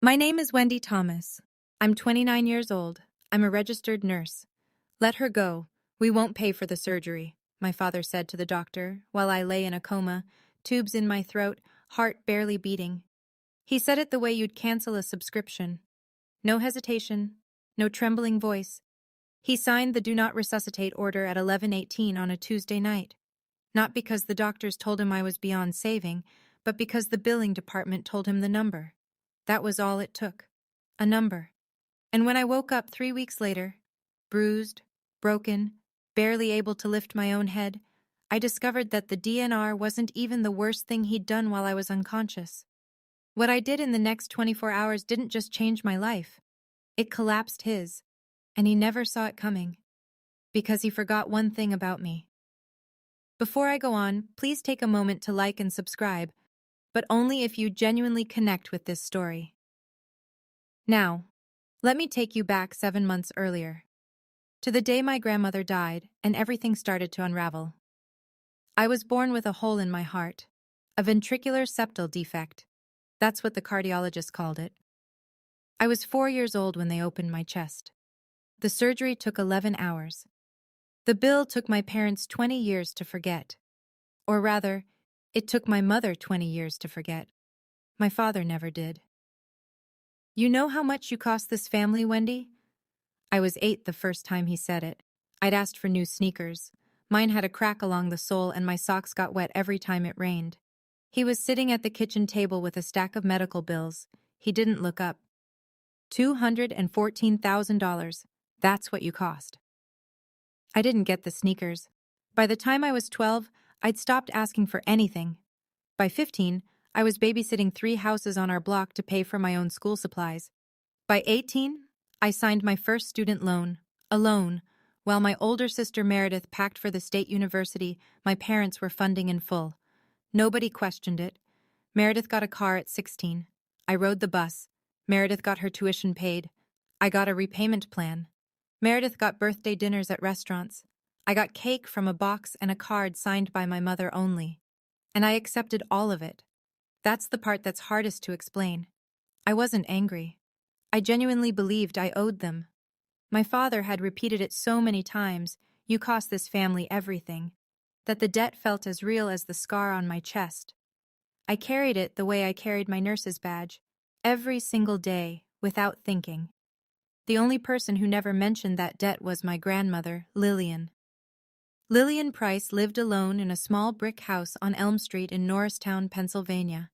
My name is Wendy Thomas. I'm 29 years old. I'm a registered nurse. Let her go. We won't pay for the surgery, my father said to the doctor while I lay in a coma, tubes in my throat, heart barely beating. He said it the way you'd cancel a subscription. No hesitation, no trembling voice. He signed the Do Not Resuscitate order at 11:18 on a Tuesday night. Not because the doctors told him I was beyond saving, but because the billing department told him the number. That was all it took. A number. And when I woke up 3 weeks later, bruised, broken, barely able to lift my own head, I discovered that the DNR wasn't even the worst thing he'd done while I was unconscious. What I did in the next 24 hours didn't just change my life. It collapsed his, and he never saw it coming. Because he forgot one thing about me. Before I go on, please take a moment to like and subscribe, but only if you genuinely connect with this story. Now, let me take you back 7 months earlier, to the day my grandmother died and everything started to unravel. I was born with a hole in my heart, a ventricular septal defect. That's what the cardiologist called it. I was 4 years old when they opened my chest. The surgery took 11 hours. The bill took my parents 20 years to forget. Or rather, it took my mother 20 years to forget. My father never did. You know how much you cost this family, Wendy? I was 8 the first time he said it. I'd asked for new sneakers. Mine had a crack along the sole and my socks got wet every time it rained. He was sitting at the kitchen table with a stack of medical bills. He didn't look up. $214,000. That's what you cost. I didn't get the sneakers. By the time I was 12, I'd stopped asking for anything. By 15, I was babysitting 3 houses on our block to pay for my own school supplies. By 18, I signed my first student loan, alone, while my older sister Meredith packed for the state university my parents were funding in full. Nobody questioned it. Meredith got a car at 16. I rode the bus. Meredith got her tuition paid. I got a repayment plan. Meredith got birthday dinners at restaurants. I got cake from a box and a card signed by my mother only. And I accepted all of it. That's the part that's hardest to explain. I wasn't angry. I genuinely believed I owed them. My father had repeated it so many times, you cost this family everything, that the debt felt as real as the scar on my chest. I carried it the way I carried my nurse's badge, every single day, without thinking. The only person who never mentioned that debt was my grandmother, Lillian. Lillian Price lived alone in a small brick house on Elm Street in Norristown, Pennsylvania.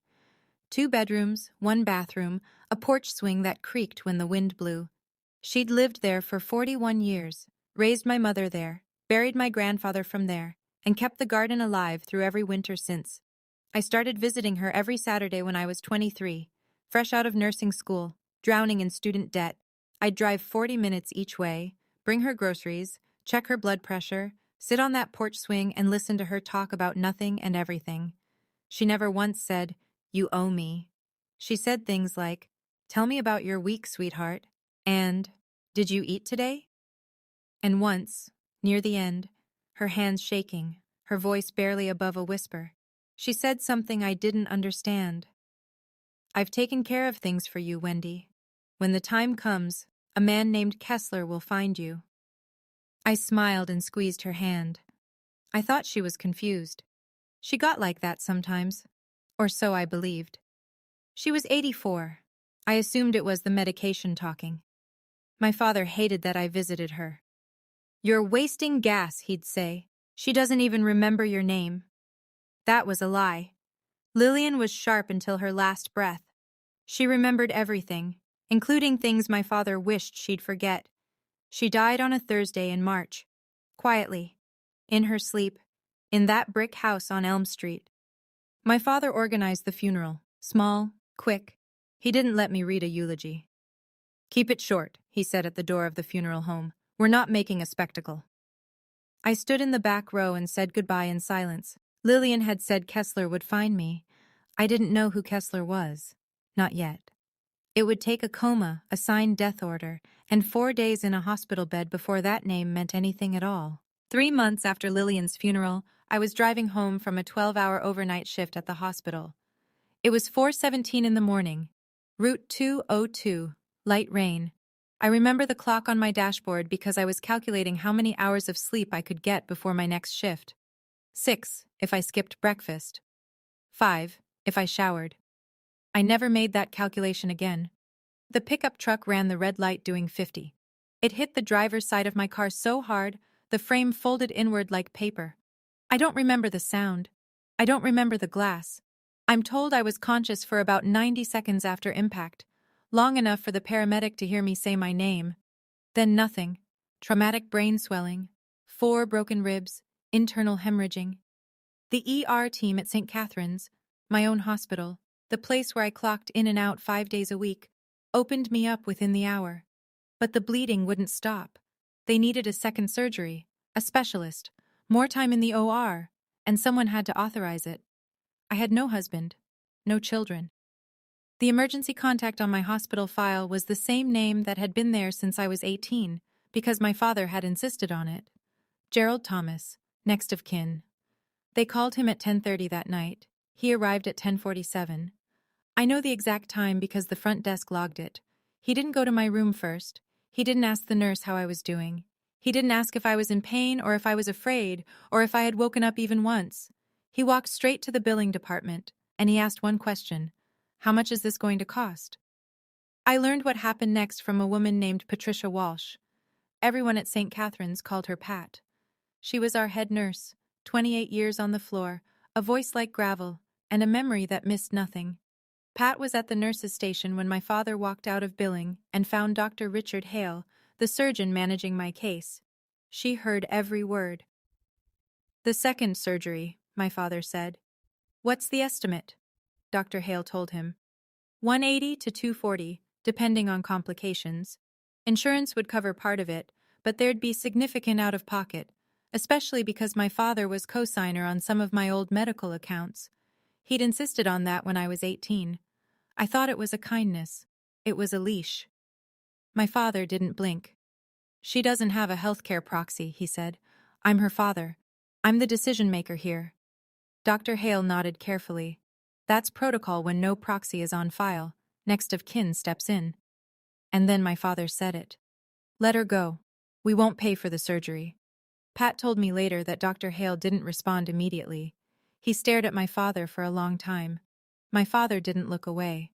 2 bedrooms, 1 bathroom, a porch swing that creaked when the wind blew. She'd lived there for 41 years, raised my mother there, buried my grandfather from there, and kept the garden alive through every winter since. I started visiting her every Saturday when I was 23, fresh out of nursing school, drowning in student debt. I'd drive 40 minutes each way, bring her groceries, check her blood pressure, sit on that porch swing and listen to her talk about nothing and everything. She never once said, "You owe me." She said things like, "Tell me about your week, sweetheart," and, "Did you eat today?" And once, near the end, her hands shaking, her voice barely above a whisper, she said something I didn't understand. "I've taken care of things for you, Wendy. When the time comes, a man named Kessler will find you." I smiled and squeezed her hand. I thought she was confused. She got like that sometimes, or so I believed. She was 84. I assumed it was the medication talking. My father hated that I visited her. "You're wasting gas," he'd say. "She doesn't even remember your name." That was a lie. Lillian was sharp until her last breath. She remembered everything, including things my father wished she'd forget. She died on a Thursday in March, quietly, in her sleep, in that brick house on Elm Street. My father organized the funeral, small, quick. He didn't let me read a eulogy. "Keep it short," he said at the door of the funeral home. "We're not making a spectacle." I stood in the back row and said goodbye in silence. Lillian had said Kessler would find me. I didn't know who Kessler was. Not yet. It would take a coma, a signed death order, and 4 days in a hospital bed before that name meant anything at all. 3 months after Lillian's funeral, I was driving home from a 12-hour overnight shift at the hospital. It was 4:17 in the morning. Route 202, light rain. I remember the clock on my dashboard because I was calculating how many hours of sleep I could get before my next shift. 6, if I skipped breakfast. 5, if I showered. I never made that calculation again. The pickup truck ran the red light doing 50. It hit the driver's side of my car so hard, the frame folded inward like paper. I don't remember the sound. I don't remember the glass. I'm told I was conscious for about 90 seconds after impact, long enough for the paramedic to hear me say my name. Then nothing. Traumatic brain swelling, 4 broken ribs, internal hemorrhaging. The ER team at St. Catherine's, my own hospital, the place where I clocked in and out 5 days a week, opened me up within the hour. But the bleeding wouldn't stop. They needed a second surgery, a specialist, more time in the OR, and someone had to authorize it. I had no husband, no children. The emergency contact on my hospital file was the same name that had been there since I was 18, because my father had insisted on it. Gerald Thomas, next of kin. They called him at 10:30 that night. He arrived at 10:47. I know the exact time because the front desk logged it. He didn't go to my room first. He didn't ask the nurse how I was doing. He didn't ask if I was in pain or if I was afraid or if I had woken up even once. He walked straight to the billing department, and he asked one question: how much is this going to cost? I learned what happened next from a woman named Patricia Walsh. Everyone at St. Catherine's called her Pat. She was our head nurse, 28 years on the floor, a voice like gravel, and a memory that missed nothing. Pat was at the nurse's station when my father walked out of billing and found Dr. Richard Hale, the surgeon managing my case. She heard every word. "The second surgery," my father said. "What's the estimate?" Dr. Hale told him. 180 to 240, depending on complications. Insurance would cover part of it, but there'd be significant out-of-pocket, especially because my father was co-signer on some of my old medical accounts. He'd insisted on that when I was 18. I thought it was a kindness. It was a leash. My father didn't blink. "She doesn't have a healthcare proxy," he said. "I'm her father. I'm the decision-maker here." Dr. Hale nodded carefully. "That's protocol when no proxy is on file. Next of kin steps in." And then my father said it. "Let her go. We won't pay for the surgery." Pat told me later that Dr. Hale didn't respond immediately. He stared at my father for a long time. My father didn't look away.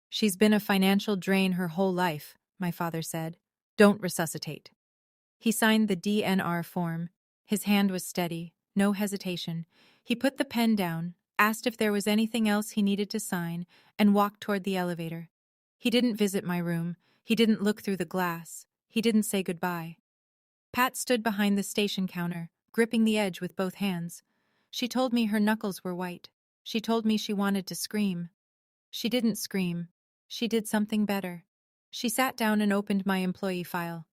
"She's been a financial drain her whole life," my father said. "Don't resuscitate." He signed the DNR form. His hand was steady, no hesitation. He put the pen down, asked if there was anything else he needed to sign, and walked toward the elevator. He didn't visit my room. He didn't look through the glass. He didn't say goodbye. Pat stood behind the station counter, gripping the edge with both hands. She told me her knuckles were white. She told me she wanted to scream. She didn't scream. She did something better. She sat down and opened my employee file.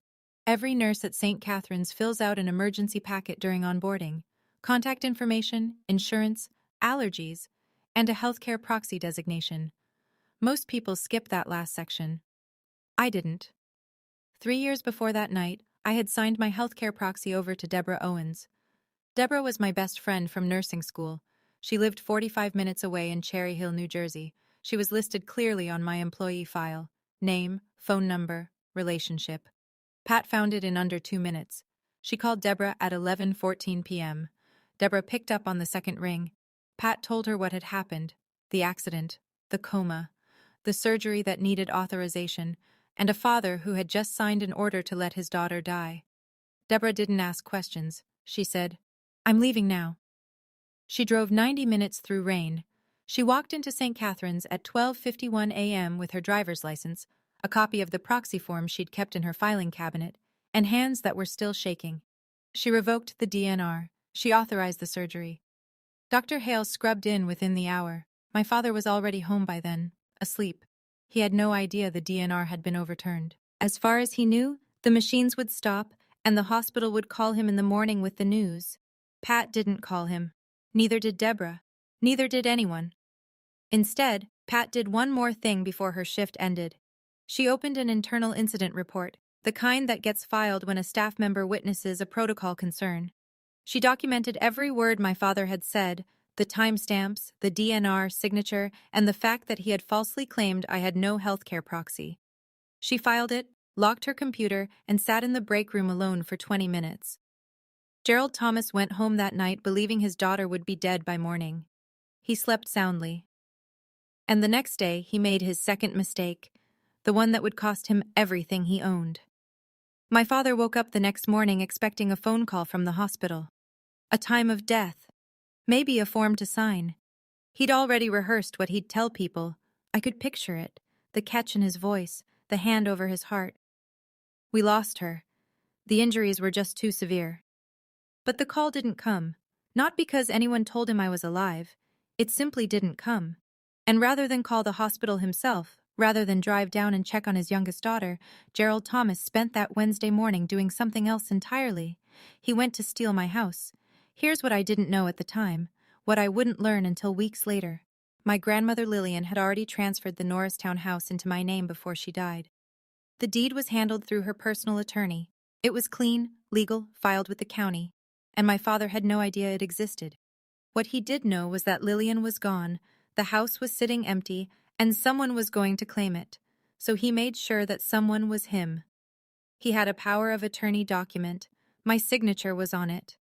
Every nurse at St. Catherine's fills out an emergency packet during onboarding: contact information, insurance, allergies, and a healthcare proxy designation. Most people skip that last section. I didn't. 3 years before that night, I had signed my healthcare proxy over to Deborah Owens. Deborah was my best friend from nursing school. She lived 45 minutes away in Cherry Hill, New Jersey. She was listed clearly on my employee file: name, phone number, relationship. Pat found it in under 2 minutes. She called Deborah at 11:14 p.m. Deborah picked up on the second ring. Pat told her what had happened: the accident, the coma, the surgery that needed authorization, and a father who had just signed an order to let his daughter die. Deborah didn't ask questions. She said, "I'm leaving now." She drove 90 minutes through rain. She walked into St. Catherine's at 12:51 a.m. with her driver's license, a copy of the proxy form she'd kept in her filing cabinet, and hands that were still shaking. She revoked the DNR. She authorized the surgery. Dr. Hale scrubbed in within the hour. My father was already home by then, asleep. He had no idea the DNR had been overturned. As far as he knew, the machines would stop, and the hospital would call him in the morning with the news. Pat didn't call him. Neither did Deborah. Neither did anyone. Instead, Pat did one more thing before her shift ended. She opened an internal incident report, the kind that gets filed when a staff member witnesses a protocol concern. She documented every word my father had said, The timestamps, the DNR signature, and the fact that he had falsely claimed I had no healthcare proxy. She filed it, locked her computer, and sat in the break room alone for 20 minutes. Gerald Thomas went home that night believing his daughter would be dead by morning. He slept soundly. And the next day, he made his second mistake, the one that would cost him everything he owned. My father woke up the next morning expecting a phone call from the hospital. A time of death. Maybe a form to sign. He'd already rehearsed what he'd tell people. I could picture it, the catch in his voice, the hand over his heart. We lost her. The injuries were just too severe. But the call didn't come. Not because anyone told him I was alive. It simply didn't come. And rather than call the hospital himself, rather than drive down and check on his youngest daughter, Gerald Thomas spent that Wednesday morning doing something else entirely. He went to steal my house. Here's what I didn't know at the time, what I wouldn't learn until weeks later. My grandmother Lillian had already transferred the Norristown house into my name before she died. The deed was handled through her personal attorney. It was clean, legal, filed with the county, and my father had no idea it existed. What he did know was that Lillian was gone, the house was sitting empty, and someone was going to claim it, so he made sure that someone was him. He had a power of attorney document. My signature was on it.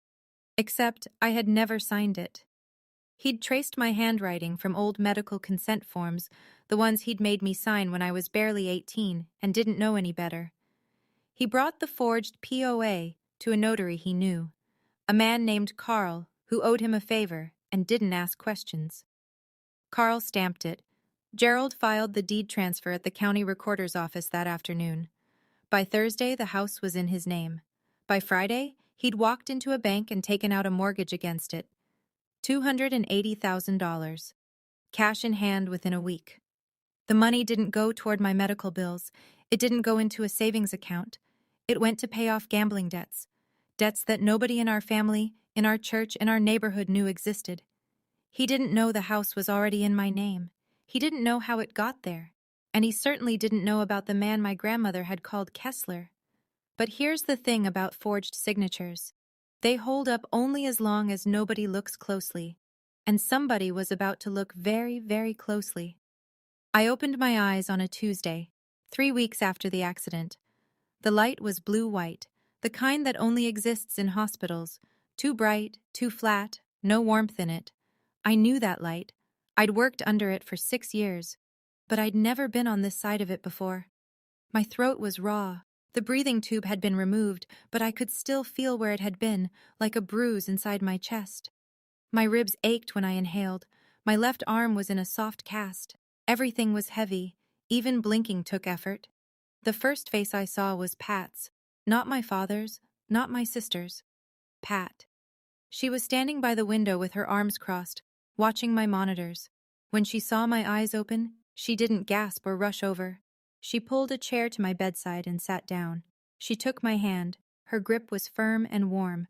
Except I had never signed it. He'd traced my handwriting from old medical consent forms, the ones he'd made me sign when I was barely 18 and didn't know any better. He brought the forged POA to a notary he knew, a man named Carl who owed him a favor and didn't ask questions. Carl stamped it. Gerald filed the deed transfer at the county recorder's office that afternoon. By Thursday, the house was in his name. By Friday, he'd walked into a bank and taken out a mortgage against it. $280,000. Cash in hand within a week. The money didn't go toward my medical bills. It didn't go into a savings account. It went to pay off gambling debts. Debts that nobody in our family, in our church, in our neighborhood knew existed. He didn't know the house was already in my name. He didn't know how it got there. And he certainly didn't know about the man my grandmother had called Kessler. But here's the thing about forged signatures. They hold up only as long as nobody looks closely. And somebody was about to look very, very closely. I opened my eyes on a Tuesday, 3 weeks after the accident. The light was blue-white, the kind that only exists in hospitals. Too bright, too flat, no warmth in it. I knew that light. I'd worked under it for 6 years. But I'd never been on this side of it before. My throat was raw. The breathing tube had been removed, but I could still feel where it had been, like a bruise inside my chest. My ribs ached when I inhaled. My left arm was in a soft cast. Everything was heavy. Even blinking took effort. The first face I saw was Pat's. Not my father's, not my sister's. Pat. She was standing by the window with her arms crossed, watching my monitors. When she saw my eyes open, she didn't gasp or rush over. She pulled a chair to my bedside and sat down. She took my hand. Her grip was firm and warm.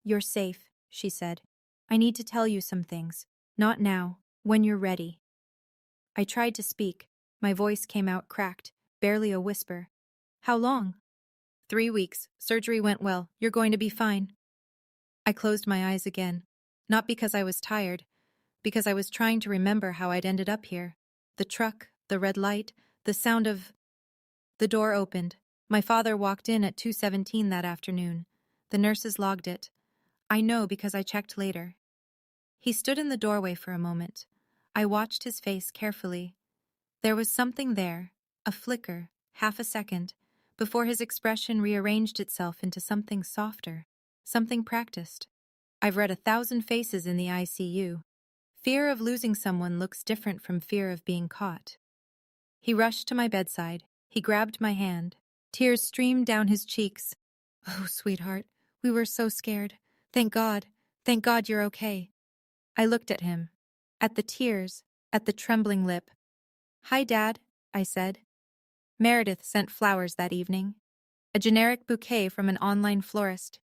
"You're safe," she said. "I need to tell you some things. Not now, when you're ready." I tried to speak. My voice came out cracked, barely a whisper. "How long?" 3 weeks. Surgery went well. You're going to be fine." I closed my eyes again. Not because I was tired, because I was trying to remember how I'd ended up here. The truck, the red light, the sound of... The door opened. My father walked in at 2:17 that afternoon. The nurses logged it. I know because I checked later. He stood in the doorway for a moment. I watched his face carefully. There was something there, a flicker, half a second, before his expression rearranged itself into something softer, something practiced. I've read 1,000 faces in the ICU. Fear of losing someone looks different from fear of being caught. He rushed to my bedside. He grabbed my hand. Tears streamed down his cheeks. "Oh, sweetheart, we were so scared. Thank God you're okay." I looked at him, at the tears, at the trembling lip. "Hi, Dad," I said. Meredith sent flowers that evening. A generic bouquet from an online florist.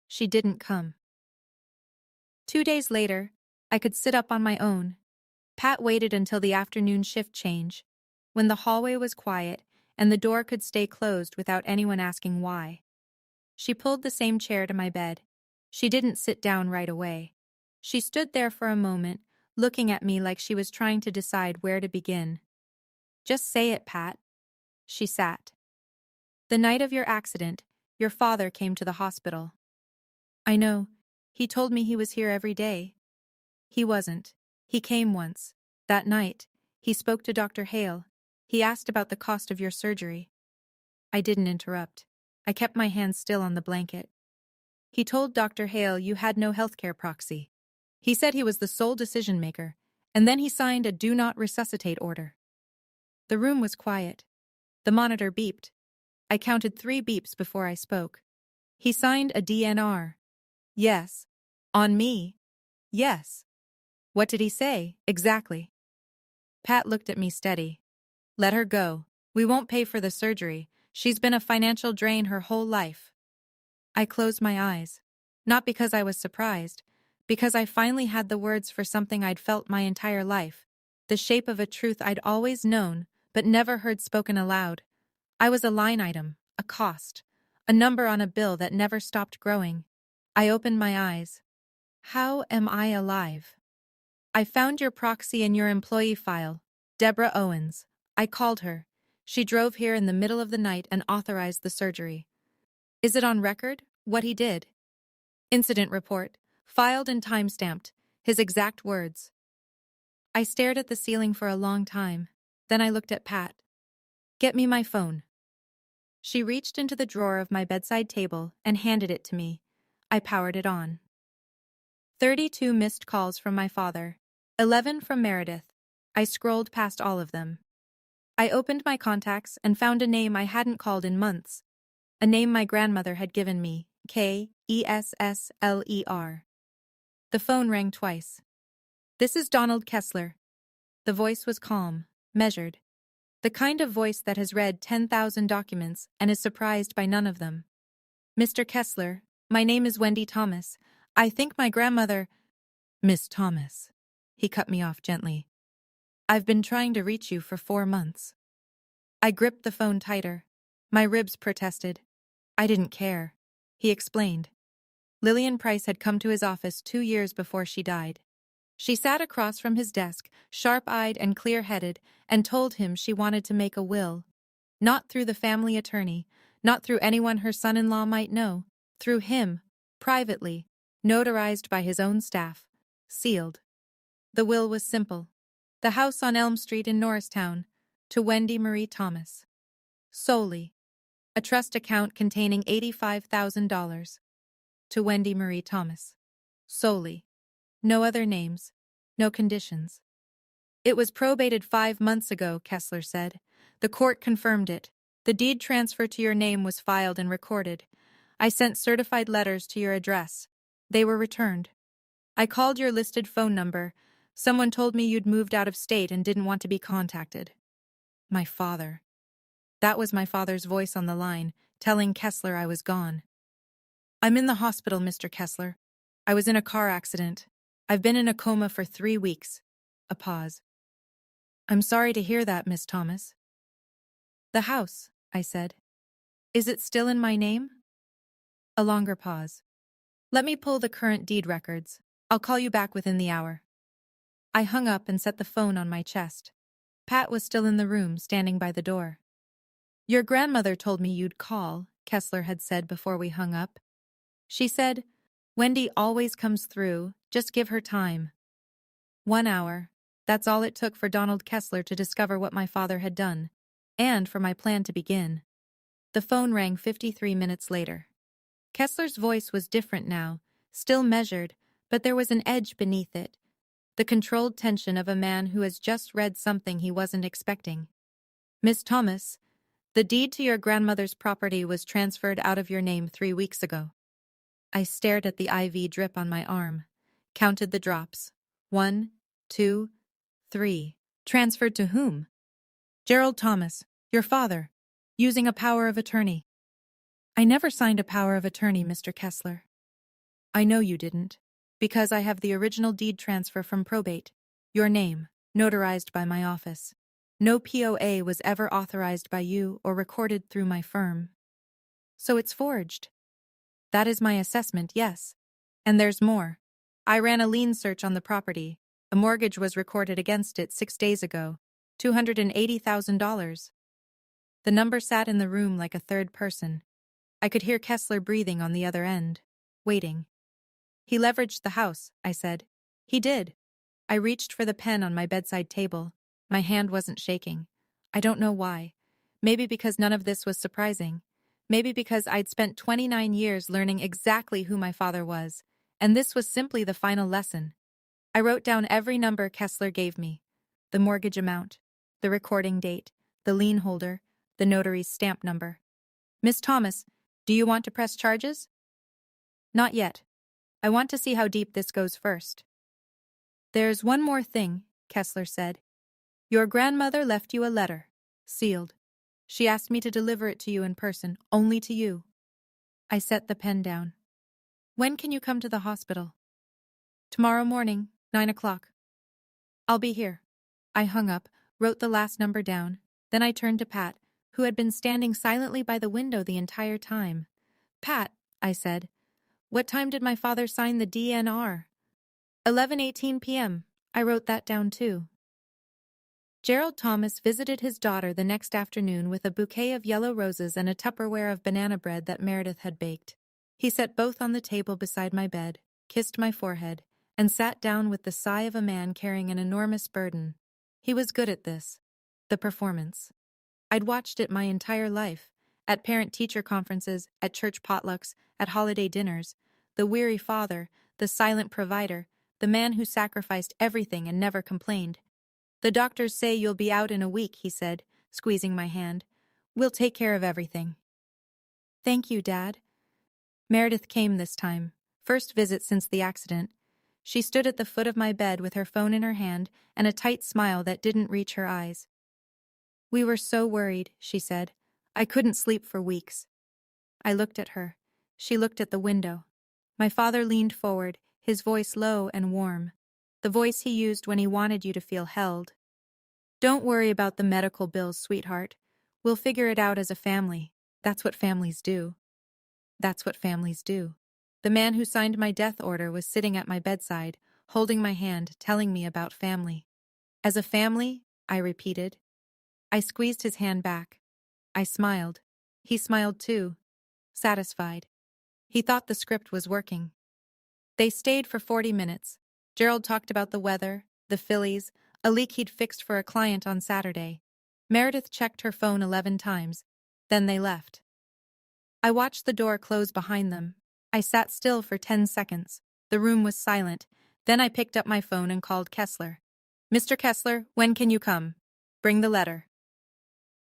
She didn't come. 2 days later, I could sit up on my own. Pat waited until the afternoon shift change, when the hallway was quiet and the door could stay closed without anyone asking why. She pulled the same chair to my bed. She didn't sit down right away. She stood there for a moment, looking at me like she was trying to decide where to begin. Just say it, Pat. She sat. The night of your accident, your father came to the hospital. I know. He told me he was here every day. He wasn't. He came once. That night, he spoke to Dr. Hale. He asked about the cost of your surgery. I didn't interrupt. I kept my hands still on the blanket. He told Dr. Hale you had no healthcare proxy. He said he was the sole decision maker, and then he signed a do not resuscitate order. The room was quiet. The monitor beeped. I counted 3 beeps before I spoke. He signed a DNR. Yes. On me. Yes. What did he say, exactly? Pat looked at me steady. Let her go. We won't pay for the surgery. She's been a financial drain her whole life. I closed my eyes. Not because I was surprised, because I finally had the words for something I'd felt my entire life, the shape of a truth I'd always known, but never heard spoken aloud. I was a line item, a cost, a number on a bill that never stopped growing. I opened my eyes. How am I alive? I found your proxy in your employee file, Deborah Owens. I called her. She drove here in the middle of the night and authorized the surgery. Is it on record, what he did? Incident report, filed and time-stamped, his exact words. I stared at the ceiling for a long time. Then I looked at Pat. Get me my phone. She reached into the drawer of my bedside table and handed it to me. I powered it on. 32 missed calls from my father. 11 from Meredith. I scrolled past all of them. I opened my contacts and found a name I hadn't called in months. A name my grandmother had given me, Kessler. The phone rang twice. This is Donald Kessler. The voice was calm, measured. The kind of voice that has read 10,000 documents and is surprised by none of them. Mr. Kessler, my name is Wendy Thomas. I think my grandmother... Miss Thomas. He cut me off gently. I've been trying to reach you for 4 months. I gripped the phone tighter. My ribs protested. I didn't care. He explained. Lillian Price had come to his office 2 years before she died. She sat across from his desk, sharp-eyed and clear-headed, and told him she wanted to make a will. Not through the family attorney, not through anyone her son-in-law might know, through him, privately, notarized by his own staff, sealed. The will was simple. The house on Elm Street in Norristown, to Wendy Marie Thomas. Solely. A trust account containing $85,000. To Wendy Marie Thomas. Solely. No other names. No conditions. It was probated 5 months ago, Kessler said. The court confirmed it. The deed transfer to your name was filed and recorded. I sent certified letters to your address. They were returned. I called your listed phone number. Someone told me you'd moved out of state and didn't want to be contacted. My father. That was my father's voice on the line, telling Kessler I was gone. I'm in the hospital, Mr. Kessler. I was in a car accident. I've been in a coma for 3 weeks. A pause. I'm sorry to hear that, Miss Thomas. The house, I said. Is it still in my name? A longer pause. Let me pull the current deed records. I'll call you back within the hour. I hung up and set the phone on my chest. Pat was still in the room, standing by the door. Your grandmother told me you'd call, Kessler had said before we hung up. She said, Wendy always comes through, just give her time. 1 hour. That's all it took for Donald Kessler to discover what my father had done, and for my plan to begin. The phone rang 53 minutes later. Kessler's voice was different now, still measured, but there was an edge beneath it, the controlled tension of a man who has just read something he wasn't expecting. Miss Thomas, the deed to your grandmother's property was transferred out of your name 3 weeks ago. I stared at the IV drip on my arm, counted the drops. 1, 2, 3. Transferred to whom? Gerald Thomas, your father, using a power of attorney. I never signed a power of attorney, Mr. Kessler. I know you didn't, because I have the original deed transfer from probate, your name, notarized by my office. No POA was ever authorized by you or recorded through my firm. So it's forged. That is my assessment, yes. And there's more. I ran a lien search on the property. A mortgage was recorded against it 6 days ago. $280,000. The number sat in the room like a third person. I could hear Kessler breathing on the other end, waiting. He leveraged the house, I said. He did. I reached for the pen on my bedside table. My hand wasn't shaking. I don't know why. Maybe because none of this was surprising. Maybe because I'd spent 29 years learning exactly who my father was, and this was simply the final lesson. I wrote down every number Kessler gave me. The mortgage amount, the recording date, the lien holder, the notary's stamp number. Miss Thomas, do you want to press charges? Not yet. I want to see how deep this goes first. There's one more thing, Kessler said. Your grandmother left you a letter, sealed. She asked me to deliver it to you in person, only to you. I set the pen down. When can you come to the hospital? Tomorrow morning, 9 o'clock. I'll be here. I hung up, wrote the last number down. Then I turned to Pat, who had been standing silently by the window the entire time. Pat, I said, what time did my father sign the DNR? 11:18 p.m. I wrote that down too. Gerald Thomas visited his daughter the next afternoon with a bouquet of yellow roses and a Tupperware of banana bread that Meredith had baked. He set both on the table beside my bed, kissed my forehead, and sat down with the sigh of a man carrying an enormous burden. He was good at this. The performance. I'd watched it my entire life, at parent-teacher conferences, at church potlucks, at holiday dinners. The weary father, the silent provider, the man who sacrificed everything and never complained. The doctors say you'll be out in a week, he said, squeezing my hand. We'll take care of everything. Thank you, Dad. Meredith came this time, first visit since the accident. She stood at the foot of my bed with her phone in her hand and a tight smile that didn't reach her eyes. We were so worried, she said. I couldn't sleep for weeks. I looked at her. She looked at the window. My father leaned forward, his voice low and warm. The voice he used when he wanted you to feel held. Don't worry about the medical bills, sweetheart. We'll figure it out as a family. That's what families do. That's what families do. The man who signed my death order was sitting at my bedside, holding my hand, telling me about family. As a family, I repeated. I squeezed his hand back. I smiled. He smiled too, satisfied. He thought the script was working. They stayed for 40 minutes. Gerald talked about the weather, the Phillies, a leak he'd fixed for a client on Saturday. Meredith checked her phone 11 times. Then they left. I watched the door close behind them. I sat still for 10 seconds. The room was silent. Then I picked up my phone and called Kessler. Mr. Kessler, when can you come? Bring the letter.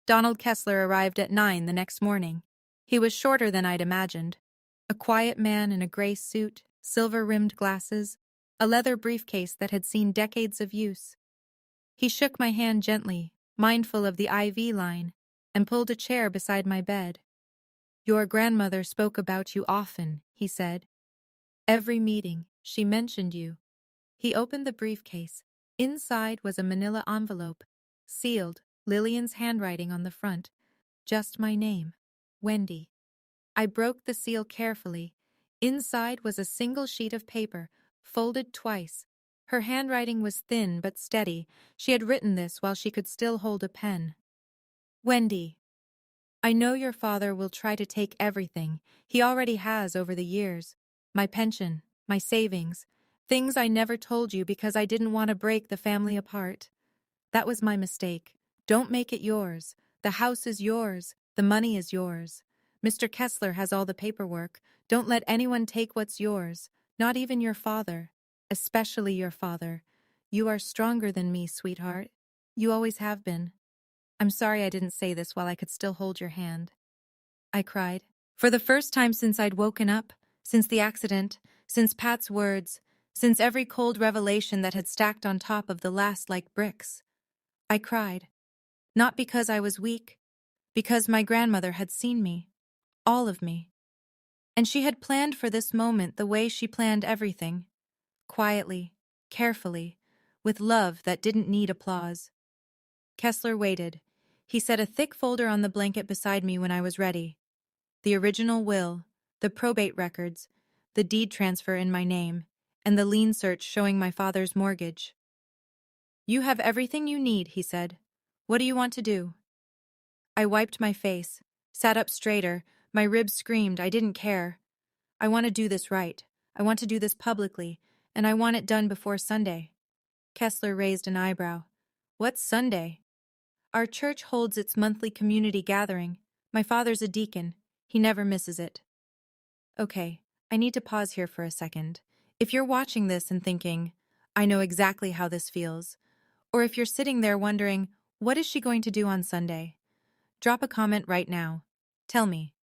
Donald Kessler arrived at 9 the next morning. He was shorter than I'd imagined. A quiet man in a gray suit, silver-rimmed glasses, a leather briefcase that had seen decades of use. He shook my hand gently, mindful of the IV line, and pulled a chair beside my bed. Your grandmother spoke about you often, he said. Every meeting, she mentioned you. He opened the briefcase. Inside was a manila envelope, sealed, Lillian's handwriting on the front. Just my name, Wendy. I broke the seal carefully. Inside was a single sheet of paper, folded twice. Her handwriting was thin but steady. She had written this while she could still hold a pen. Wendy, I know your father will try to take everything. He already has over the years. My pension, my savings, things I never told you because I didn't want to break the family apart. That was my mistake. Don't make it yours. The house is yours. The money is yours. Mr. Kessler has all the paperwork. Don't let anyone take what's yours, not even your father, especially your father. You are stronger than me, sweetheart. You always have been. I'm sorry I didn't say this while I could still hold your hand. I cried. For the first time since I'd woken up, since the accident, since Pat's words, since every cold revelation that had stacked on top of the last like bricks. I cried. Not because I was weak, because my grandmother had seen me. All of me. And she had planned for this moment the way she planned everything. Quietly, carefully, with love that didn't need applause. Kessler waited. He set a thick folder on the blanket beside me when I was ready. The original will, the probate records, the deed transfer in my name, and the lien search showing my father's mortgage. "You have everything you need," he said. "What do you want to do?" I wiped my face, sat up straighter, my ribs screamed, I didn't care. "I want to do this right. I want to do this publicly, and I want it done before Sunday." Kessler raised an eyebrow. "What's Sunday?" "Our church holds its monthly community gathering. My father's a deacon. He never misses it." Okay, I need to pause here for a second. If you're watching this and thinking, "I know exactly how this feels," or if you're sitting there wondering, "What is she going to do on Sunday?" drop a comment right now. Tell me,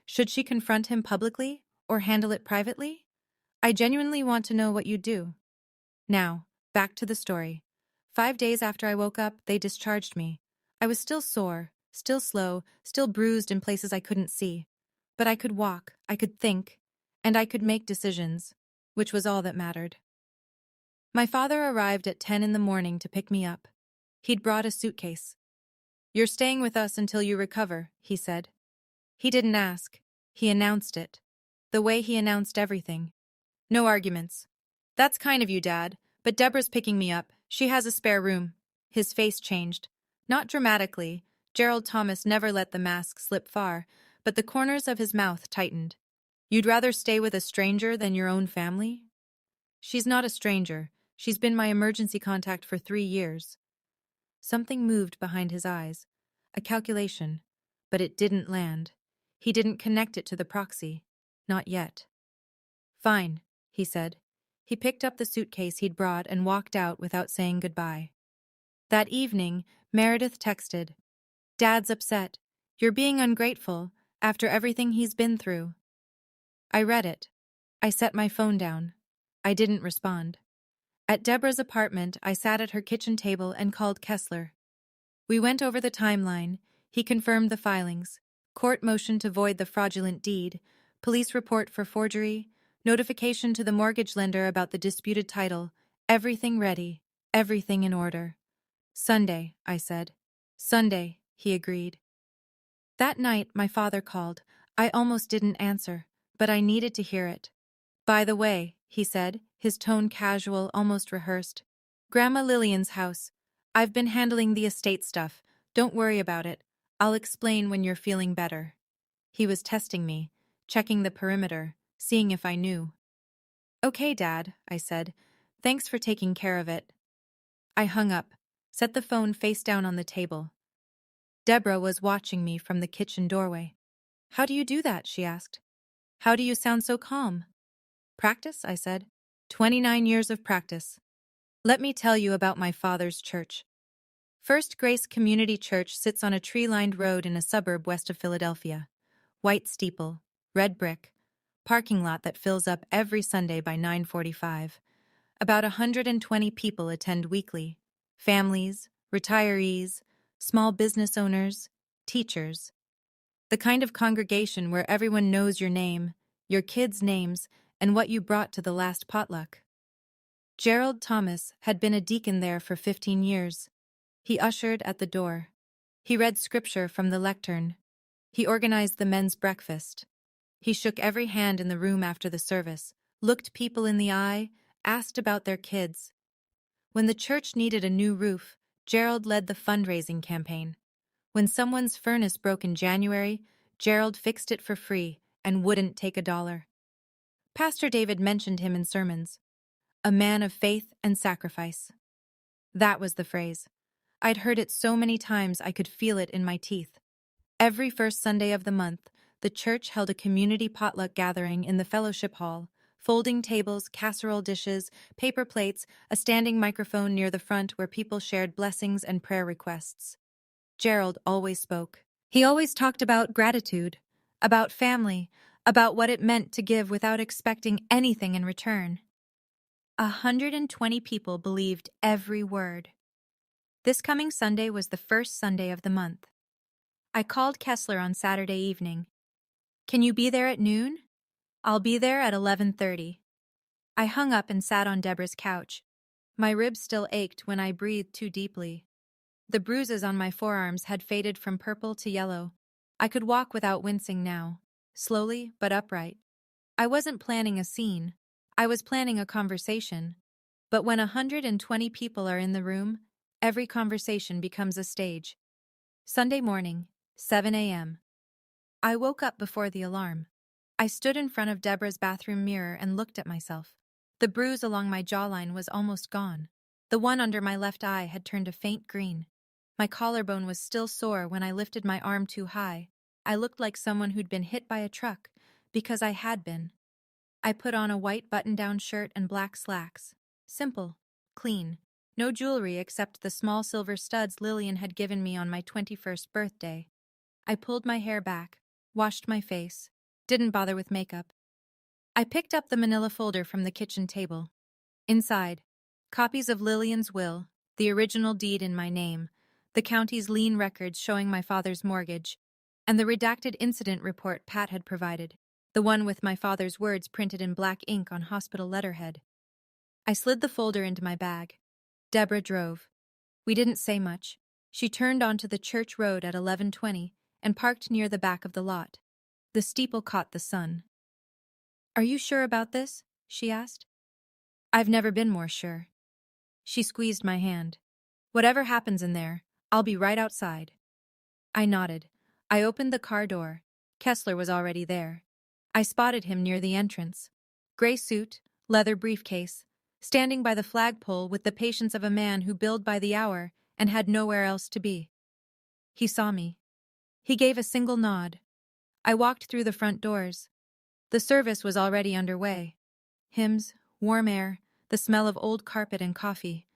should she confront him publicly or handle it privately? I genuinely want to know what you'd do. Now, back to the story. 5 days after I woke up, they discharged me. I was still sore, still slow, still bruised in places I couldn't see. But I could walk, I could think, and I could make decisions, which was all that mattered. My father arrived at 10 in the morning to pick me up. He'd brought a suitcase. "You're staying with us until you recover," he said. He didn't ask. He announced it. The way he announced everything. "No arguments." "That's kind of you, Dad, but Deborah's picking me up. She has a spare room." His face changed. Not dramatically. Gerald Thomas never let the mask slip far, but the corners of his mouth tightened. "You'd rather stay with a stranger than your own family?" "She's not a stranger. She's been my emergency contact for 3 years." Something moved behind his eyes. A calculation. But it didn't land. He didn't connect it to the proxy. Not yet. "Fine," he said. He picked up the suitcase he'd brought and walked out without saying goodbye. That evening, Meredith texted, "Dad's upset. You're being ungrateful, after everything he's been through." I read it. I set my phone down. I didn't respond. At Deborah's apartment, I sat at her kitchen table and called Kessler. We went over the timeline. He confirmed the filings. Court motion to void the fraudulent deed, police report for forgery, notification to the mortgage lender about the disputed title, everything ready, everything in order. "Sunday," I said. "Sunday," he agreed. That night, my father called. I almost didn't answer, but I needed to hear it. "By the way," he said, his tone casual, almost rehearsed. "Grandma Lillian's house. I've been handling the estate stuff. Don't worry about it. I'll explain when you're feeling better." He was testing me, checking the perimeter, seeing if I knew. "Okay, Dad," I said. "Thanks for taking care of it." I hung up, set the phone face down on the table. Deborah was watching me from the kitchen doorway. "How do you do that?" she asked. "How do you sound so calm?" "Practice," I said. 29 years of practice. Let me tell you about my father's church. First Grace Community Church sits on a tree-lined road in a suburb west of Philadelphia. White steeple, red brick, parking lot that fills up every Sunday by 9:45. About 120 people attend weekly. Families, retirees, small business owners, teachers. The kind of congregation where everyone knows your name, your kids' names, and what you brought to the last potluck. Gerald Thomas had been a deacon there for 15 years. He ushered at the door. He read scripture from the lectern. He organized the men's breakfast. He shook every hand in the room after the service, looked people in the eye, asked about their kids. When the church needed a new roof, Gerald led the fundraising campaign. When someone's furnace broke in January, Gerald fixed it for free and wouldn't take $1. Pastor David mentioned him in sermons. A man of faith and sacrifice. That was the phrase. I'd heard it so many times I could feel it in my teeth. Every first Sunday of the month, the church held a community potluck gathering in the fellowship hall. Folding tables, casserole dishes, paper plates, a standing microphone near the front where people shared blessings and prayer requests. Gerald always spoke. He always talked about gratitude, about family, about what it meant to give without expecting anything in return. 120 people believed every word. This coming Sunday was the first Sunday of the month. I called Kessler on Saturday evening. "Can you be there at noon?" "I'll be there at 11:30. I hung up and sat on Deborah's couch. My ribs still ached when I breathed too deeply. The bruises on my forearms had faded from purple to yellow. I could walk without wincing now, slowly but upright. I wasn't planning a scene. I was planning a conversation, but when 120 people are in the room, every conversation becomes a stage. Sunday morning, 7 a.m. I woke up before the alarm. I stood in front of Deborah's bathroom mirror and looked at myself. The bruise along my jawline was almost gone. The one under my left eye had turned a faint green. My collarbone was still sore when I lifted my arm too high. I looked like someone who'd been hit by a truck, because I had been. I put on a white button-down shirt and black slacks. Simple, clean. No jewelry except the small silver studs Lillian had given me on my 21st birthday. I pulled my hair back, washed my face, didn't bother with makeup. I picked up the manila folder from the kitchen table. Inside, copies of Lillian's will, the original deed in my name, the county's lien records showing my father's mortgage, and the redacted incident report Pat had provided, the one with my father's words printed in black ink on hospital letterhead. I slid the folder into my bag. Deborah drove. We didn't say much. She turned onto the church road at 11:20 and parked near the back of the lot. The steeple caught the sun. "Are you sure about this?" she asked. "I've never been more sure." She squeezed my hand. "Whatever happens in there, I'll be right outside." I nodded. I opened the car door. Kessler was already there. I spotted him near the entrance. Gray suit, leather briefcase, standing by the flagpole with the patience of a man who billed by the hour and had nowhere else to be. He saw me. He gave a single nod. I walked through the front doors. The service was already underway. Hymns, warm air, the smell of old carpet and coffee.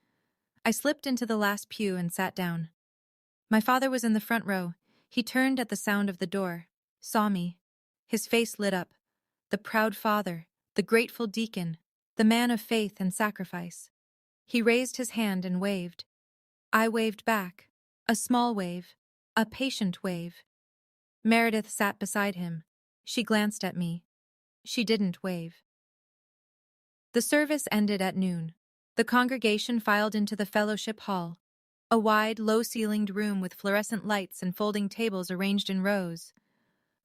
I slipped into the last pew and sat down. My father was in the front row. He turned at the sound of the door, saw me. His face lit up. The proud father, the grateful deacon, the man of faith and sacrifice. He raised his hand and waved. I waved back. A small wave. A patient wave. Meredith sat beside him. She glanced at me. She didn't wave. The service ended at noon. The congregation filed into the fellowship hall, a wide, low-ceilinged room with fluorescent lights and folding tables arranged in rows.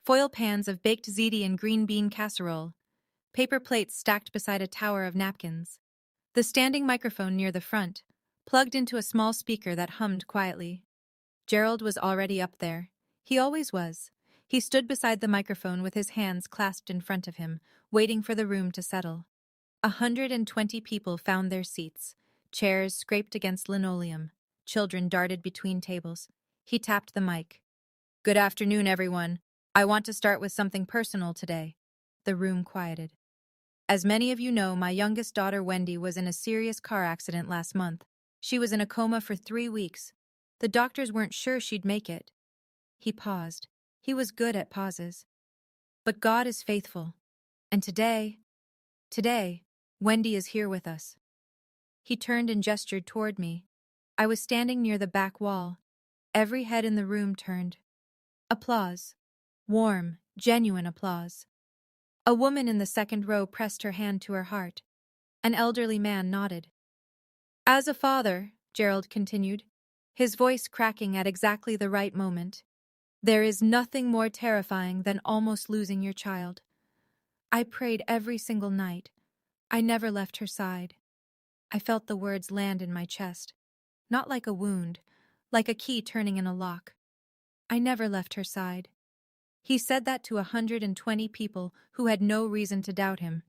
Foil pans of baked ziti and green bean casserole. Paper plates stacked beside a tower of napkins. The standing microphone near the front, plugged into a small speaker that hummed quietly. Gerald was already up there. He always was. He stood beside the microphone with his hands clasped in front of him, waiting for the room to settle. 120 people found their seats. Chairs scraped against linoleum. Children darted between tables. He tapped the mic. "Good afternoon, everyone. I want to start with something personal today." The room quieted. "As many of you know, my youngest daughter Wendy was in a serious car accident last month. She was in a coma for 3 weeks. The doctors weren't sure she'd make it." He paused. He was good at pauses. "But God is faithful. And today, Wendy is here with us." He turned and gestured toward me. I was standing near the back wall. Every head in the room turned. Applause. Warm, genuine applause. A woman in the second row pressed her hand to her heart. An elderly man nodded. "As a father," Gerald continued, his voice cracking at exactly the right moment, "there is nothing more terrifying than almost losing your child. I prayed every single night. I never left her side." I felt the words land in my chest. Not like a wound, like a key turning in a lock. I never left her side. He said that to 120 people who had no reason to doubt him.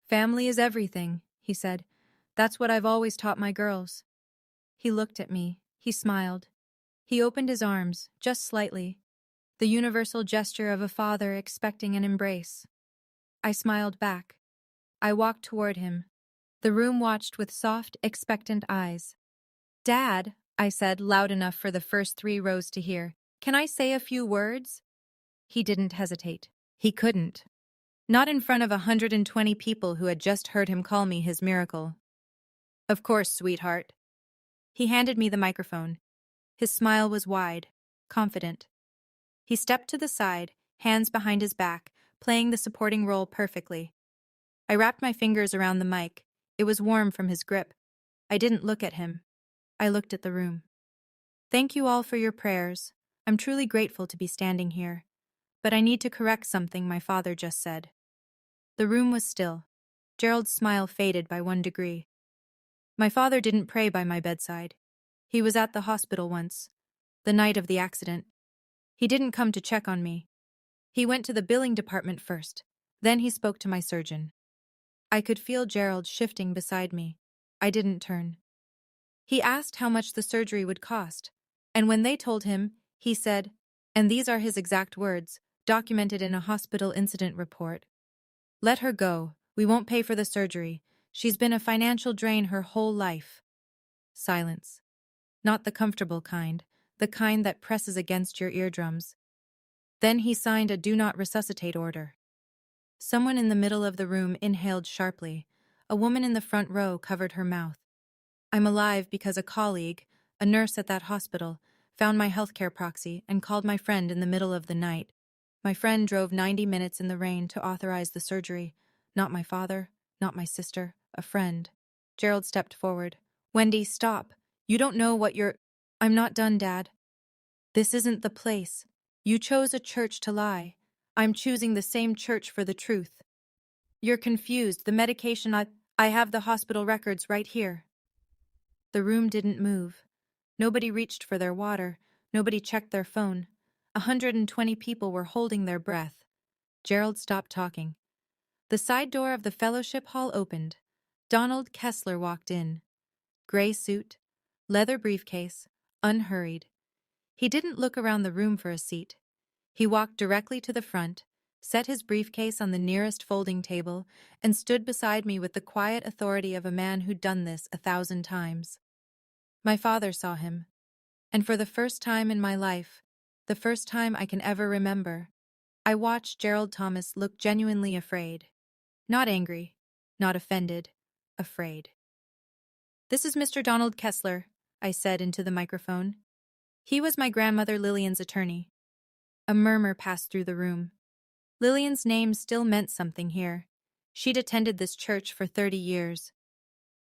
"Family is everything," he said. "That's what I've always taught my girls." He looked at me. He smiled. He opened his arms, just slightly, the universal gesture of a father expecting an embrace. I smiled back. I walked toward him. The room watched with soft, expectant eyes. "Dad," I said, loud enough for the first 3 rows to hear, "can I say a few words?" He didn't hesitate. He couldn't. Not in front of 120 people who had just heard him call me his miracle. "Of course, sweetheart." He handed me the microphone. His smile was wide, confident. He stepped to the side, hands behind his back, playing the supporting role perfectly. I wrapped my fingers around the mic. It was warm from his grip. I didn't look at him. I looked at the room. "Thank you all for your prayers. I'm truly grateful to be standing here. But I need to correct something my father just said." The room was still. Gerald's smile faded by 1 degree. My father didn't pray by my bedside. He was at the hospital once, the night of the accident. He didn't come to check on me. He went to the billing department first. Then he spoke to my surgeon. I could feel Gerald shifting beside me. I didn't turn. He asked how much the surgery would cost. And when they told him, he said, and these are his exact words, documented in a hospital incident report, "Let her go. We won't pay for the surgery. She's been a financial drain her whole life." Silence. Not the comfortable kind, the kind that presses against your eardrums. Then he signed a "Do Not Resuscitate" order. Someone in the middle of the room inhaled sharply. A woman in the front row covered her mouth. I'm alive because a colleague, a nurse at that hospital, found my healthcare proxy and called my friend in the middle of the night. My friend drove 90 minutes in the rain to authorize the surgery. Not my father, not my sister, a friend. Gerald stepped forward. "Wendy, stop. You don't know what you're—" "I'm not done, Dad. This isn't the place. You chose a church to lie. I'm choosing the same church for the truth. You're confused. The medication I have the hospital records right here." The room didn't move. Nobody reached for their water. Nobody checked their phone. 120 people were holding their breath. Gerald stopped talking. The side door of the fellowship hall opened. Donald Kessler walked in. Gray suit, leather briefcase, unhurried. He didn't look around the room for a seat. He walked directly to the front, set his briefcase on the nearest folding table, and stood beside me with the quiet authority of a man who'd done this 1,000 times. My father saw him. And for the first time in my life, the first time I can ever remember, I watched Gerald Thomas look genuinely afraid. Not angry, not offended, afraid. "This is Mr. Donald Kessler," I said into the microphone. He was my grandmother Lillian's attorney. A murmur passed through the room. Lillian's name still meant something here. She'd attended this church for 30 years.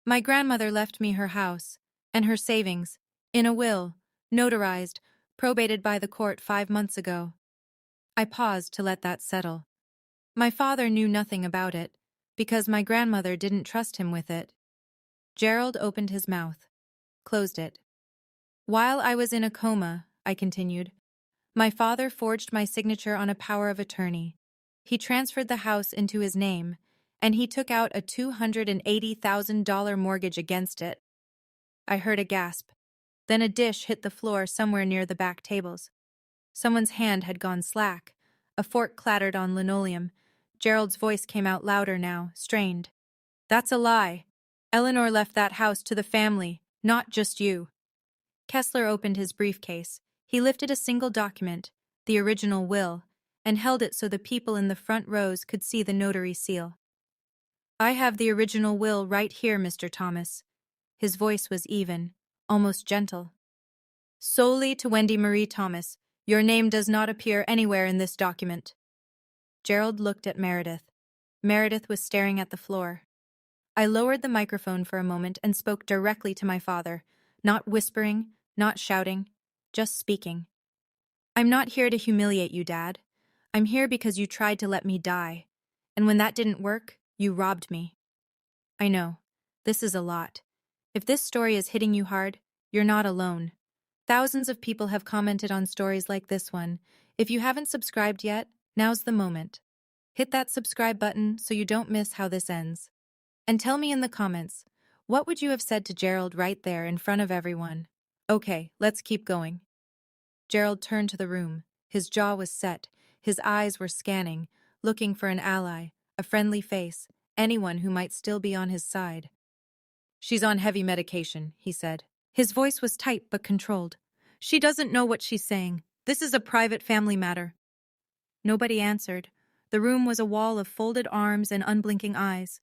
My grandmother left me her house and her savings in a will, notarized, probated by the court 5 months ago. I paused to let that settle. My father knew nothing about it, because my grandmother didn't trust him with it. Gerald opened his mouth, closed it. "While I was in a coma," I continued, "my father forged my signature on a power of attorney. He transferred the house into his name, and he took out a $280,000 mortgage against it." I heard a gasp. Then a dish hit the floor somewhere near the back tables. Someone's hand had gone slack. A fork clattered on linoleum. Gerald's voice came out louder now, strained. "That's a lie. Eleanor left that house to the family, not just you." Kessler opened his briefcase. He lifted a single document, the original will, and held it so the people in the front rows could see the notary seal. "I have the original will right here, Mr. Thomas." His voice was even, almost gentle. "Solely to Wendy Marie Thomas. Your name does not appear anywhere in this document." Gerald looked at Meredith. Meredith was staring at the floor. I lowered the microphone for a moment and spoke directly to my father, not whispering, not shouting, just speaking. "I'm not here to humiliate you, Dad. I'm here because you tried to let me die. And when that didn't work, you robbed me. I know. This is a lot. If this story is hitting you hard, you're not alone. Thousands of people have commented on stories like this one. If you haven't subscribed yet, now's the moment. Hit that subscribe button so you don't miss how this ends. And tell me in the comments, what would you have said to Gerald right there in front of everyone? Okay, let's keep going." Gerald turned to the room. His jaw was set. His eyes were scanning, looking for an ally, a friendly face, anyone who might still be on his side. "She's on heavy medication," he said. His voice was tight but controlled. "She doesn't know what she's saying. This is a private family matter." Nobody answered. The room was a wall of folded arms and unblinking eyes.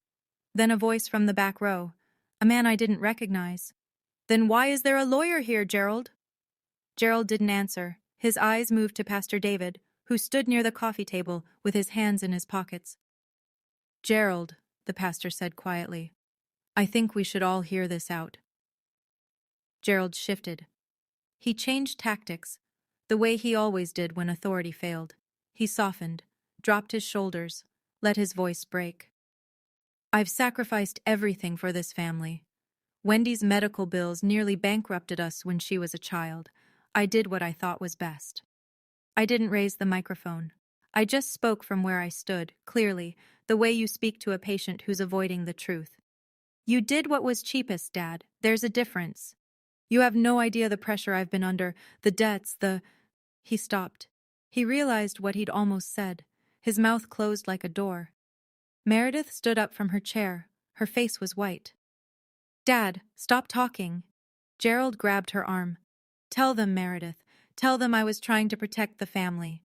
Then a voice from the back row, a man I didn't recognize. "Then why is there a lawyer here, Gerald?" Gerald didn't answer. His eyes moved to Pastor David, who stood near the coffee table with his hands in his pockets. "Gerald," the pastor said quietly, "I think we should all hear this out." Gerald shifted. He changed tactics, the way he always did when authority failed. He softened, dropped his shoulders, let his voice break. I've sacrificed everything for this family. Wendy's medical bills nearly bankrupted us when she was a child. I did what I thought was best. I didn't raise the microphone. I just spoke from where I stood, clearly, the way you speak to a patient who's avoiding the truth. You did what was cheapest, Dad. There's a difference. You have no idea the pressure I've been under, the debts, the... He stopped. He realized what he'd almost said. His mouth closed like a door. Meredith stood up from her chair. Her face was white. Dad, stop talking. Gerald grabbed her arm. Tell them, Meredith. Tell them I was trying to protect the family.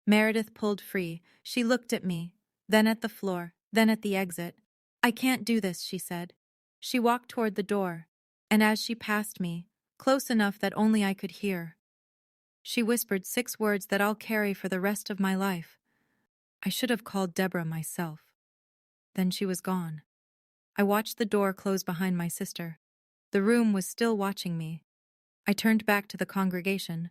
Meredith pulled free. She looked at me, then at the floor, then at the exit. I can't do this, she said. She walked toward the door, and as she passed me, close enough that only I could hear, she whispered 6 words that I'll carry for the rest of my life. I should have called Deborah myself. Then she was gone. I watched the door close behind my sister. The room was still watching me. I turned back to the congregation.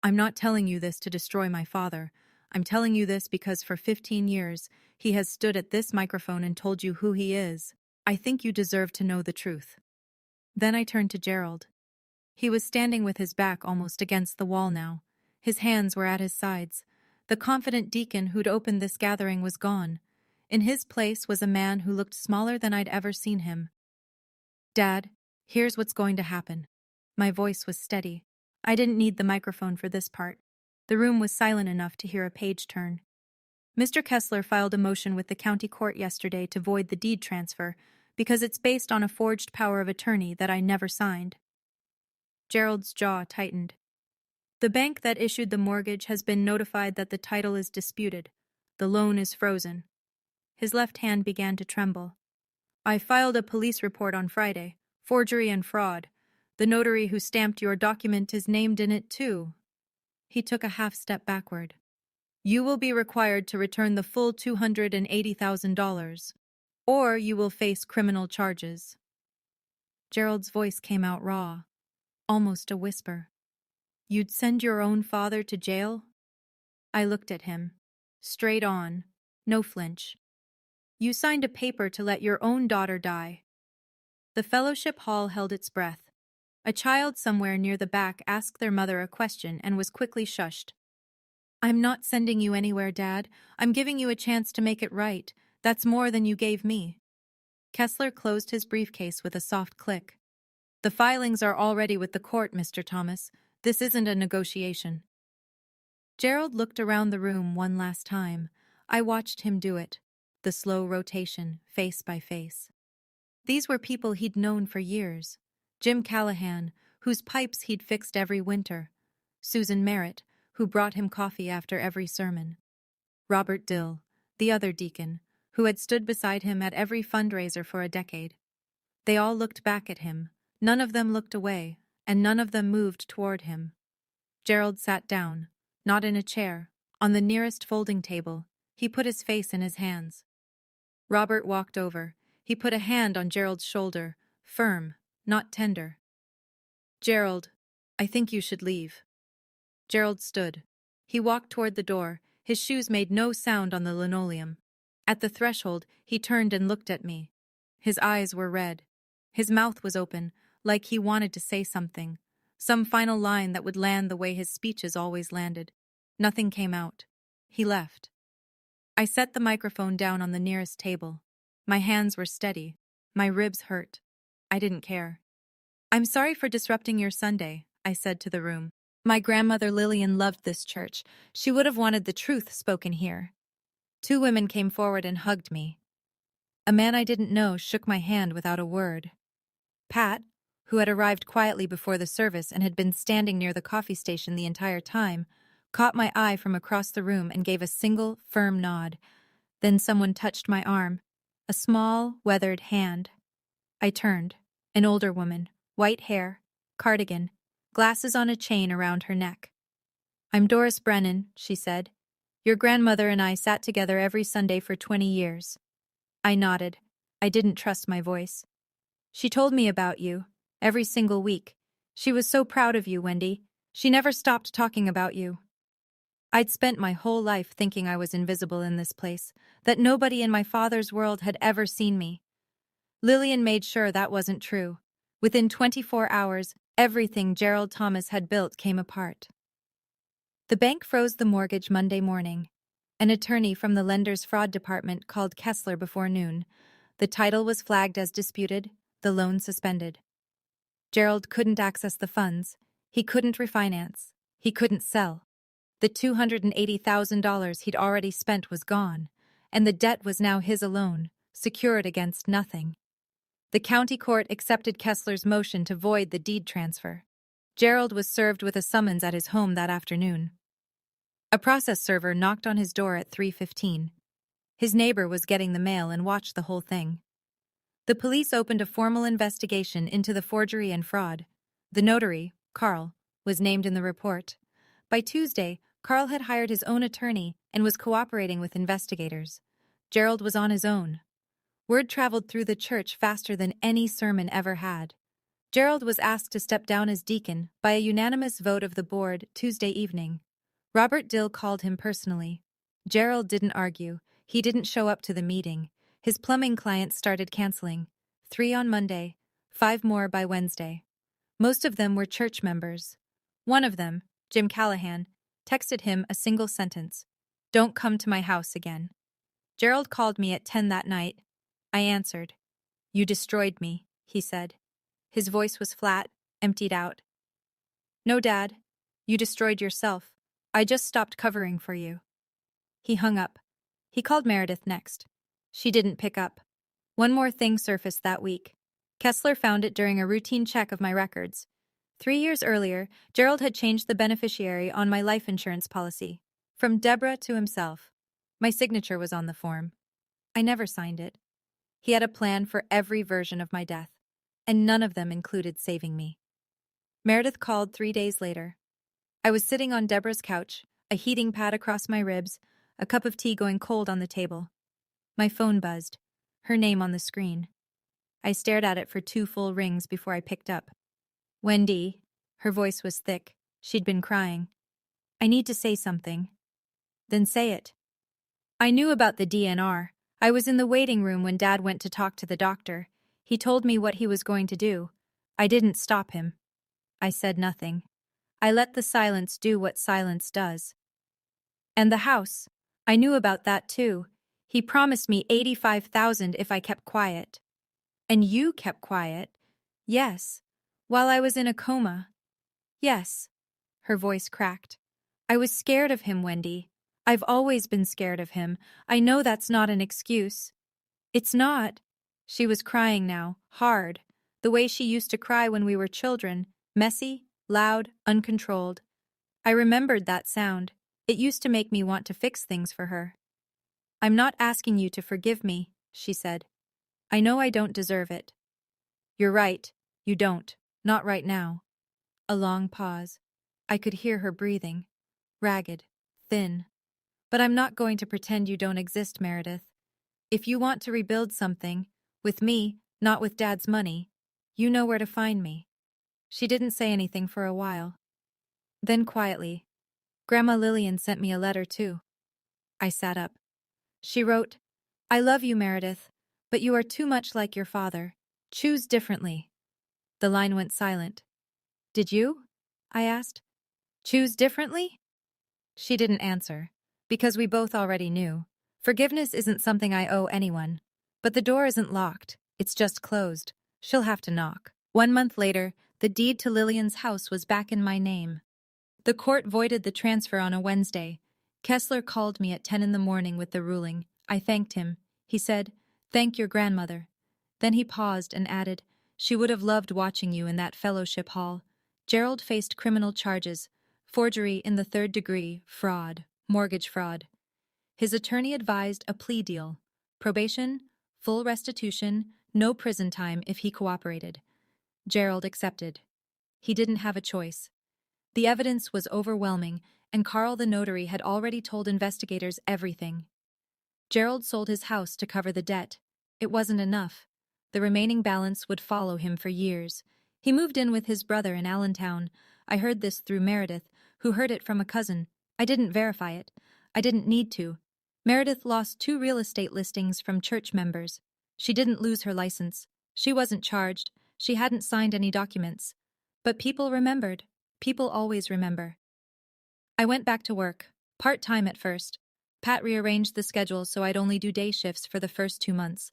I'm not telling you this to destroy my father. I'm telling you this because for 15 years, he has stood at this microphone and told you who he is. I think you deserve to know the truth. Then I turned to Gerald. He was standing with his back almost against the wall now. His hands were at his sides. The confident deacon who'd opened this gathering was gone. In his place was a man who looked smaller than I'd ever seen him. Dad, here's what's going to happen. My voice was steady. I didn't need the microphone for this part. The room was silent enough to hear a page turn. Mr. Kessler filed a motion with the county court yesterday to void the deed transfer because it's based on a forged power of attorney that I never signed. Gerald's jaw tightened. The bank that issued the mortgage has been notified that the title is disputed. The loan is frozen. His left hand began to tremble. I filed a police report on Friday. Forgery and fraud. The notary who stamped your document is named in it too. He took a half step backward. You will be required to return the full $280,000, or you will face criminal charges. Gerald's voice came out raw, almost a whisper. You'd send your own father to jail? I looked at him. Straight on. No flinch. You signed a paper to let your own daughter die. The fellowship hall held its breath. A child somewhere near the back asked their mother a question and was quickly shushed. I'm not sending you anywhere, Dad. I'm giving you a chance to make it right. That's more than you gave me. Kessler closed his briefcase with a soft click. The filings are already with the court, Mr. Thomas. This isn't a negotiation. Gerald looked around the room one last time. I watched him do it. The slow rotation, face by face. These were people he'd known for years. Jim Callahan, whose pipes he'd fixed every winter. Susan Merritt, who brought him coffee after every sermon. Robert Dill, the other deacon, who had stood beside him at every fundraiser for a decade. They all looked back at him. None of them looked away, and none of them moved toward him. Gerald sat down, not in a chair, on the nearest folding table. He put his face in his hands. Robert walked over. He put a hand on Gerald's shoulder, firm, not tender. Gerald, I think you should leave. Gerald stood. He walked toward the door. His shoes made no sound on the linoleum. At the threshold, he turned and looked at me. His eyes were red. His mouth was open, like he wanted to say something. Some final line that would land the way his speeches always landed. Nothing came out. He left. I set the microphone down on the nearest table. My hands were steady. My ribs hurt. I didn't care. I'm sorry for disrupting your Sunday, I said to the room. My grandmother Lillian loved this church. She would have wanted the truth spoken here. 2 women came forward and hugged me. A man I didn't know shook my hand without a word. Pat, who had arrived quietly before the service and had been standing near the coffee station the entire time, caught my eye from across the room and gave a single, firm nod. Then someone touched my arm, a small, weathered hand. I turned. An older woman, white hair, cardigan, glasses on a chain around her neck. I'm Doris Brennan, she said. Your grandmother and I sat together every Sunday for 20 years. I nodded. I didn't trust my voice. She told me about you, every single week. She was so proud of you, Wendy. She never stopped talking about you. I'd spent my whole life thinking I was invisible in this place, that nobody in my father's world had ever seen me. Lillian made sure that wasn't true. Within 24 hours, everything Gerald Thomas had built came apart. The bank froze the mortgage Monday morning. An attorney from the lender's fraud department called Kessler before noon. The title was flagged as disputed, the loan suspended. Gerald couldn't access the funds. He couldn't refinance. He couldn't sell. The $280,000 he'd already spent was gone, and the debt was now his alone, secured against nothing. The county court accepted Kessler's motion to void the deed transfer. Gerald was served with a summons at his home that afternoon. A process server knocked on his door at 3:15. His neighbor was getting the mail and watched the whole thing. The police opened a formal investigation into the forgery and fraud. The notary, Carl, was named in the report. By Tuesday, Carl had hired his own attorney and was cooperating with investigators. Gerald was on his own. Word traveled through the church faster than any sermon ever had. Gerald was asked to step down as deacon by a unanimous vote of the board Tuesday evening. Robert Dill called him personally. Gerald didn't argue. He didn't show up to the meeting. His plumbing clients started canceling. 3 on Monday, 5 more by Wednesday. Most of them were church members. One of them, Jim Callahan, texted him a single sentence: "Don't come to my house again." Gerald called me at 10 that night. I answered. "You destroyed me," he said. His voice was flat, emptied out. "No, Dad. You destroyed yourself. I just stopped covering for you." He hung up. He called Meredith next. She didn't pick up. One more thing surfaced that week. Kessler found it during a routine check of my records. 3 years earlier, Gerald had changed the beneficiary on my life insurance policy, from Deborah to himself. My signature was on the form. I never signed it. He had a plan for every version of my death, and none of them included saving me. Meredith called 3 days later. I was sitting on Deborah's couch, a heating pad across my ribs, a cup of tea going cold on the table. My phone buzzed, her name on the screen. I stared at it for 2 full rings before I picked up. "Wendy." Her voice was thick. She'd been crying. "I need to say something." "Then say it." "I knew about the DNR. I was in the waiting room when Dad went to talk to the doctor. He told me what he was going to do. I didn't stop him." I said nothing. I let the silence do what silence does. "And the house. I knew about that too. He promised me $85,000 if I kept quiet." "And you kept quiet?" "Yes. While I was in a coma." "Yes." Her voice cracked. "I was scared of him, Wendy. I've always been scared of him. I know that's not an excuse." "It's not." She was crying now, hard, the way she used to cry when we were children, messy, loud, uncontrolled. I remembered that sound. It used to make me want to fix things for her. "I'm not asking you to forgive me," she said. "I know I don't deserve it." "You're right, you don't. Not right now." A long pause. I could hear her breathing. Ragged, thin. "But I'm not going to pretend you don't exist, Meredith. If you want to rebuild something, with me, not with Dad's money, you know where to find me." She didn't say anything for a while. Then quietly, "Grandma Lillian sent me a letter too." I sat up. She wrote, "I love you, Meredith, but you are too much like your father. Choose differently." The line went silent. "Did you?" I asked. "Choose differently?" She didn't answer, because we both already knew. Forgiveness isn't something I owe anyone. But the door isn't locked, it's just closed. She'll have to knock. 1 month later, the deed to Lillian's house was back in my name. The court voided the transfer on a Wednesday. Kessler called me at 10 in the morning with the ruling. I thanked him. He said, "Thank your grandmother." Then he paused and added, "She would have loved watching you in that fellowship hall." Gerald faced criminal charges: forgery in the 3rd degree, fraud, mortgage fraud. His attorney advised a plea deal: probation, full restitution, no prison time if he cooperated. Gerald accepted. He didn't have a choice. The evidence was overwhelming, and Carl the notary had already told investigators everything. Gerald sold his house to cover the debt. It wasn't enough. The remaining balance would follow him for years. He moved in with his brother in Allentown. I heard this through Meredith, who heard it from a cousin. I didn't verify it. I didn't need to. Meredith lost 2 real estate listings from church members. She didn't lose her license. She wasn't charged. She hadn't signed any documents. But people remembered. People always remember. I went back to work, part-time at first. Pat rearranged the schedule so I'd only do day shifts for the first 2 months.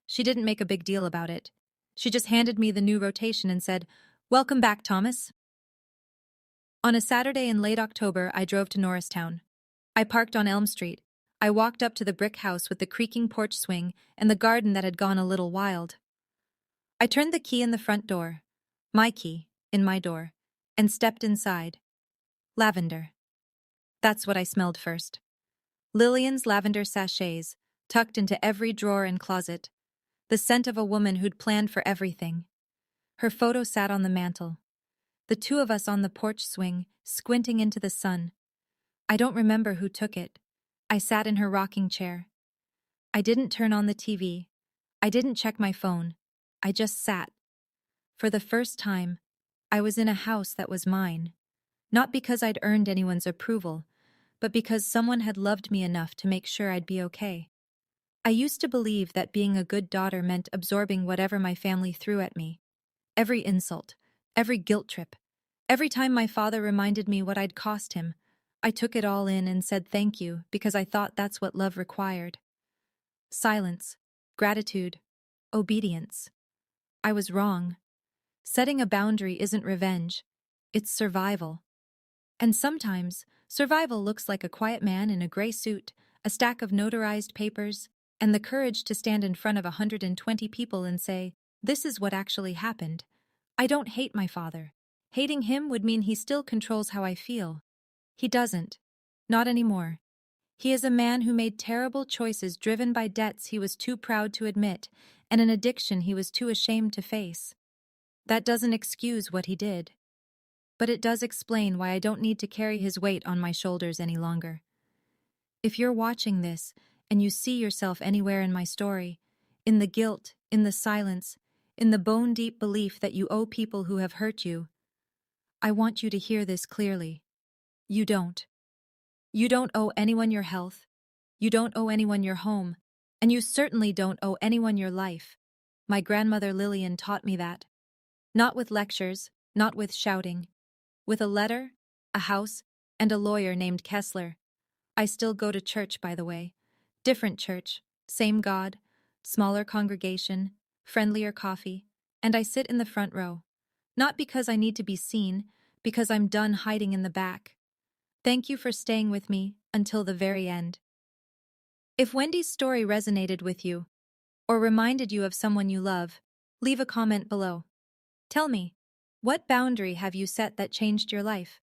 She didn't make a big deal about it. She just handed me the new rotation and said, "Welcome back, Thomas." On a Saturday in late October, I drove to Norristown. I parked on Elm Street. I walked up to the brick house with the creaking porch swing and the garden that had gone a little wild. I turned the key in the front door, my key, in my door, and stepped inside. Lavender. That's what I smelled first. Lillian's lavender sachets, tucked into every drawer and closet. The scent of a woman who'd planned for everything. Her photo sat on the mantel. The 2 of us on the porch swing, squinting into the sun. I don't remember who took it. I sat in her rocking chair. I didn't turn on the TV. I didn't check my phone. I just sat. For the first time, I was in a house that was mine. Not because I'd earned anyone's approval, but because someone had loved me enough to make sure I'd be okay. I used to believe that being a good daughter meant absorbing whatever my family threw at me. Every insult, every guilt trip, every time my father reminded me what I'd cost him, I took it all in and said thank you because I thought that's what love required. Silence, gratitude, obedience. I was wrong. Setting a boundary isn't revenge. It's survival. And sometimes, survival looks like a quiet man in a gray suit, a stack of notarized papers, and the courage to stand in front of 120 people and say, "This is what actually happened. I don't hate my father. Hating him would mean he still controls how I feel. He doesn't. Not anymore. He is a man who made terrible choices driven by debts he was too proud to admit and an addiction he was too ashamed to face. That doesn't excuse what he did. But it does explain why I don't need to carry his weight on my shoulders any longer. If you're watching this and you see yourself anywhere in my story, in the guilt, in the silence, in the bone-deep belief that you owe people who have hurt you, I want you to hear this clearly. You don't. You don't owe anyone your health. You don't owe anyone your home. And you certainly don't owe anyone your life. My grandmother Lillian taught me that. Not with lectures, not with shouting. With a letter, a house, and a lawyer named Kessler. I still go to church, by the way. Different church, same God, smaller congregation, friendlier coffee, and I sit in the front row. Not because I need to be seen, because I'm done hiding in the back. Thank you for staying with me until the very end. If Wendy's story resonated with you, or reminded you of someone you love, leave a comment below. Tell me, what boundary have you set that changed your life?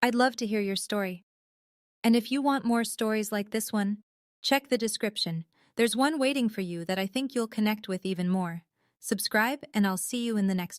I'd love to hear your story. And if you want more stories like this one, check the description. There's one waiting for you that I think you'll connect with even more. Subscribe, and I'll see you in the next one.